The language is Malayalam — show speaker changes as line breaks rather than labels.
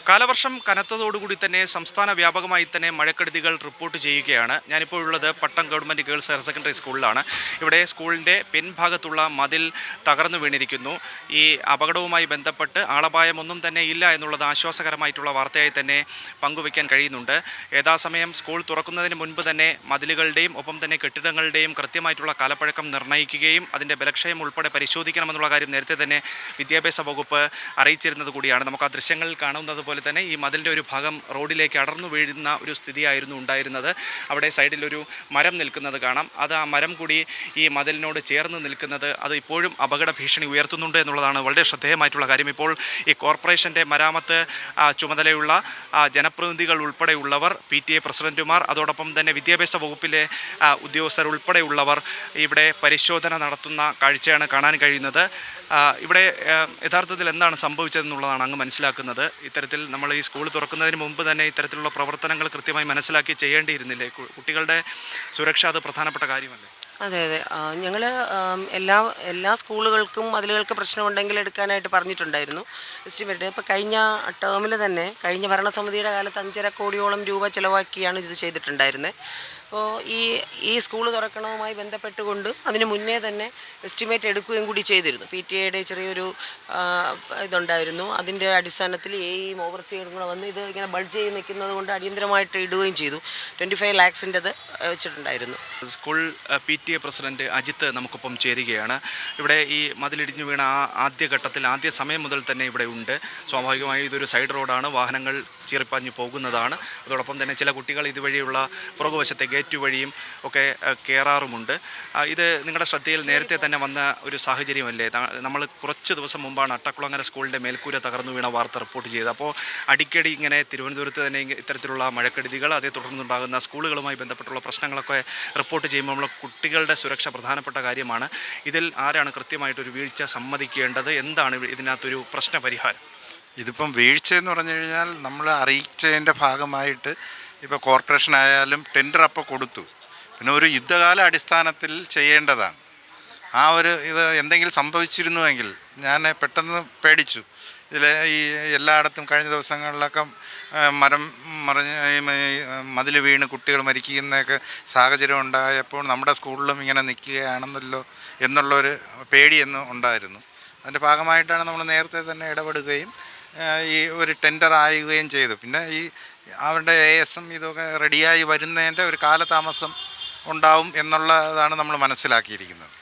കാലവർഷം കനത്തതോടുകൂടി തന്നെ സംസ്ഥാന വ്യാപകമായി തന്നെ മഴക്കെടുതികൾ റിപ്പോർട്ട് ചെയ്യുകയാണ്. ഞാനിപ്പോൾ ഉള്ളത് പട്ടം ഗവൺമെൻറ് ഗേൾസ് ഹയർ സെക്കൻഡറി സ്കൂളിലാണ്. ഇവിടെ സ്കൂളിൻ്റെ പിൻഭാഗത്തുള്ള മതിൽ തകർന്നു വീണിരിക്കുന്നു. ഈ അപകടവുമായി ബന്ധപ്പെട്ട് ആളപായമൊന്നും തന്നെ ഇല്ല എന്നുള്ളത് ആശ്വാസകരമായിട്ടുള്ള വാർത്തയായി തന്നെ പങ്കുവയ്ക്കാൻ കഴിയുന്നുണ്ട്. യഥാസമയം സ്കൂൾ തുറക്കുന്നതിന് മുൻപ് തന്നെ മതിലുകളുടെയും ഒപ്പം തന്നെ കെട്ടിടങ്ങളുടെയും കൃത്യമായിട്ടുള്ള കാലപ്പഴക്കം നിർണ്ണയിക്കുകയും അതിൻ്റെ ബലക്ഷയം ഉൾപ്പെടെ പരിശോധിക്കണമെന്നുള്ള കാര്യം നേരത്തെ തന്നെ വിദ്യാഭ്യാസ വകുപ്പ് അറിയിച്ചിരുന്നത് കൂടിയാണ്. നമുക്ക് ആ ദൃശ്യങ്ങളിൽ കാണുന്നത് പോലെ തന്നെ ഈ മതിലിൻ്റെ ഒരു ഭാഗം റോഡിലേക്ക് അടർന്നു വീഴുന്ന ഒരു സ്ഥിതിയായിരുന്നു ഉണ്ടായിരുന്നത്. അവിടെ സൈഡിലൊരു മരം നിൽക്കുന്നത് കാണാം. അത് ആ മരം കൂടി ഈ മതിലിനോട് ചേർന്ന് നിൽക്കുന്നത് അത് ഇപ്പോഴും അപകട ഭീഷണി ഉയർത്തുന്നുണ്ട് എന്നുള്ളതാണ് വളരെ ശ്രദ്ധേയമായിട്ടുള്ള കാര്യം. ഇപ്പോൾ ഈ കോർപ്പറേഷൻ്റെ മരാമത്ത് ചുമതലയുള്ള ജനപ്രതിനിധികൾ ഉൾപ്പെടെയുള്ളവർ, PTA പ്രസിഡന്റുമാർ, അതോടൊപ്പം തന്നെ വിദ്യാഭ്യാസ വകുപ്പിലെ ഉദ്യോഗസ്ഥർ ഉൾപ്പെടെയുള്ളവർ ഇവിടെ പരിശോധന നടത്തുന്ന കാഴ്ചയാണ് കാണാൻ കഴിയുന്നത്. ഇവിടെ യഥാർത്ഥത്തിൽ എന്താണ് സംഭവിച്ചതെന്നുള്ളതാണ് അങ്ങ് മനസ്സിലാക്കുന്നത്. ഇത്തരത്തിൽ നമ്മൾ ഈ സ്കൂൾ തുറക്കുന്നതിന് മുമ്പ് തന്നെ ഇത്തരത്തിലുള്ള പ്രവർത്തനങ്ങൾ കൃത്യമായി മനസ്സിലാക്കി ചെയ്യേണ്ടിയിരുന്നില്ലേ? കുട്ടികളുടെ സുരക്ഷ അത് പ്രധാനപ്പെട്ട കാര്യമല്ലേ?
അതെ അതെ, ഞങ്ങൾ എല്ലാ സ്കൂളുകൾക്കും മതിലുകൾക്ക് പ്രശ്നമുണ്ടെങ്കിൽ എടുക്കാനായിട്ട് പറഞ്ഞിട്ടുണ്ടായിരുന്നു എസ്റ്റിമേറ്റ്. ഇപ്പോൾ കഴിഞ്ഞ ടേമിൽ തന്നെ കഴിഞ്ഞ ഭരണസമിതിയുടെ കാലത്ത് 5.5 കോടിയോളം രൂപ ചിലവാക്കിയാണ് ഇത് ചെയ്തിട്ടുണ്ടായിരുന്നത്. അപ്പോൾ ഈ സ്കൂൾ തുറക്കണവുമായി ബന്ധപ്പെട്ടുകൊണ്ട് അതിന് മുന്നേ തന്നെ എസ്റ്റിമേറ്റ് എടുക്കുകയും കൂടി ചെയ്തിരുന്നു. PTA ചെറിയൊരു ഇതുണ്ടായിരുന്നു. അതിൻ്റെ അടിസ്ഥാനത്തിൽ ഓവർസിയറും കൂടെ വന്ന് ഇത് ഇങ്ങനെ ബൾജ് ചെയ്ത് നിൽക്കുന്നത് കൊണ്ട് അടിയന്തരമായിട്ട് ഇടുകയും ചെയ്തു. 25 ലാക്സിൻ്റെത് വെച്ചിട്ടുണ്ടായിരുന്നു.
സ്കൂൾ PTA പ്രസിഡന്റ് അജിത്ത് നമുക്കൊപ്പം ചേരുകയാണ്. ഇവിടെ ഈ മതിലിടിഞ്ഞു വീണ ആദ്യഘട്ടത്തിൽ ആദ്യ സമയം മുതൽ തന്നെ ഇവിടെ ഉണ്ട്. സ്വാഭാവികമായും ഇതൊരു സൈഡ് റോഡാണ്, വാഹനങ്ങൾ ചീറിപ്പാഞ്ഞു പോകുന്നതാണ്. അതോടൊപ്പം തന്നെ ചില കുട്ടികൾ ഇതുവഴിയുള്ള പുറകുവശത്തെ ഗേറ്റ് വഴിയും ഒക്കെ കയറാറുമുണ്ട്. ഇത് നിങ്ങളുടെ ശ്രദ്ധയിൽ നേരത്തെ തന്നെ വന്ന ഒരു സാഹചര്യമല്ലേ? നമ്മൾ കുറച്ച് ദിവസം മുമ്പാണ് അട്ടക്കുളങ്ങര സ്കൂളിൻ്റെ മേൽക്കൂര തകർന്നു വീണ വാർത്ത റിപ്പോർട്ട് ചെയ്തത്. അപ്പോൾ അടിക്കടി ഇങ്ങനെ തിരുവനന്തപുരത്ത് തന്നെ ഇത്തരത്തിലുള്ള മഴക്കെടുതികൾ, അതേ തുടർന്നുണ്ടാകുന്ന സ്കൂളുകളുമായി ബന്ധപ്പെട്ടുള്ള പ്രശ്നങ്ങളൊക്കെ റിപ്പോർട്ട് ചെയ്യുമ്പോൾ നമ്മൾ കുട്ടികളുടെ സുരക്ഷ പ്രധാനപ്പെട്ട കാര്യമാണ്. ഇതിൽ ആരാണ് കൃത്യമായിട്ടൊരു വീഴ്ച സമ്മതിക്കേണ്ടത്? എന്താണ് ഇതിനകത്തൊരു പ്രശ്ന പരിഹാരം?
ഇതിപ്പം വീഴ്ചയെന്ന് പറഞ്ഞു കഴിഞ്ഞാൽ നമ്മൾ അറിയിച്ചതിൻ്റെ ഭാഗമായിട്ട് ഇപ്പോൾ കോർപ്പറേഷൻ ആയാലും ടെൻഡർ അപ്പോൾ കൊടുത്തു. പിന്നെ ഒരു യുദ്ധകാല അടിസ്ഥാനത്തിൽ ചെയ്യേണ്ടതാണ്. ഇത് എന്തെങ്കിലും സംഭവിച്ചിരുന്നുവെങ്കിൽ ഞാൻ പെട്ടെന്ന് പേടിച്ചു. ഈ എല്ലായിടത്തും കഴിഞ്ഞ ദിവസങ്ങളിലൊക്കെ മരം മറിഞ്ഞ് മതിൽ വീണ് കുട്ടികൾ മരിക്കുന്നതൊക്കെ സാഹചര്യം ഉണ്ടായപ്പോൾ നമ്മുടെ സ്കൂളിലും ഇങ്ങനെ നിൽക്കുകയാണെന്നല്ലോ എന്നുള്ളൊരു പേടിയെന്ന് ഉണ്ടായിരുന്നു. അതിൻ്റെ ഭാഗമായിട്ടാണ് നമ്മൾ നേരത്തെ തന്നെ ഇടപെടുകയും ഈ ഒരു ടെൻഡർ ആയുകയും ചെയ്തു. പിന്നെ അവരുടെ ASM ഇതൊക്കെ റെഡിയായി വരുന്നതിൻ്റെ ഒരു കാലതാമസം ഉണ്ടാവും എന്നുള്ളതാണ് നമ്മൾ മനസ്സിലാക്കിയിരിക്കുന്നത്.